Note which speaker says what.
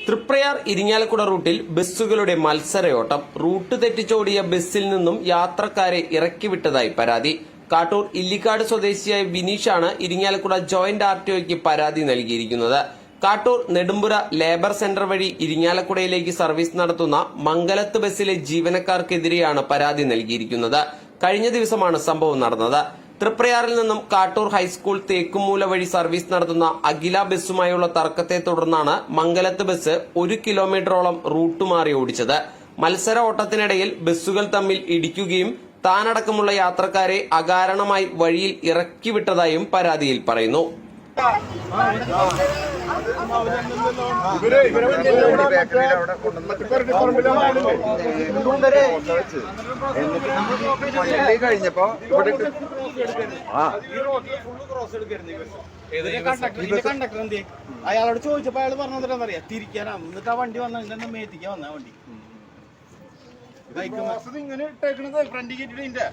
Speaker 1: തൃപ്രയാർ ഇരിങ്ങാലക്കുട റൂട്ടിൽ ബസ്സുകളുടെ മത്സരയോട്ടം. റൂട്ട് തെറ്റിച്ചോടിയ ബസ്സിൽ നിന്നും യാത്രക്കാരെ ഇറക്കിവിട്ടതായി പരാതി. കാട്ടൂർ ഇല്ലിക്കാട് സ്വദേശിയായ വിനീഷാണ് ഇരിങ്ങാലക്കുട ജോയിന്റ് ആർടിഒയ്ക്ക് പരാതി നൽകിയിരിക്കുന്നത്. കാട്ടൂർ നെടുമ്പുര ലേബർ സെന്റർ വഴി ഇരിങ്ങാലക്കുടയിലേക്ക് സർവീസ് നടത്തുന്ന മംഗലത്ത് ബസ്സിലെ ജീവനക്കാർക്കെതിരെയാണ് പരാതി നൽകിയിരിക്കുന്നത്. കഴിഞ്ഞ ദിവസമാണ് സംഭവം നടന്നത്. തൃപ്രയാറിൽ നിന്നും കാട്ടൂർ ഹൈസ്കൂൾ തേക്കുമൂല വഴി സർവീസ് നടത്തുന്ന അഖില ബസ്സുമായുള്ള തർക്കത്തെ തുടർന്നാണ് മംഗലത്ത് ബസ് 1 കിലോമീറ്ററോളം റൂട്ട് മാറി ഓടിച്ചത്. മത്സര ഓട്ടത്തിനിടയിൽ ബസ്സുകൾ തമ്മിൽ ഇടിക്കുകയും താനടക്കമുള്ള യാത്രക്കാരെ അകാരണമായി വഴിയിൽ ഇറക്കിവിട്ടതായും പരാതിയിൽ പറയുന്നു.
Speaker 2: കഴിഞ്ഞപ്പോ
Speaker 3: അയാളോട് ചോദിച്ചപ്പോ അയാൾ പറഞ്ഞറിയാ തിരിക്കാനാ. എന്നിട്ട് ആ വണ്ടി വന്ന മേത്തിക്കാ വന്ന വണ്ടി ഇങ്ങനെ ഇട്ടേക്കണത് ഫ്രണ്ട് ഗേറ്റിന്റെ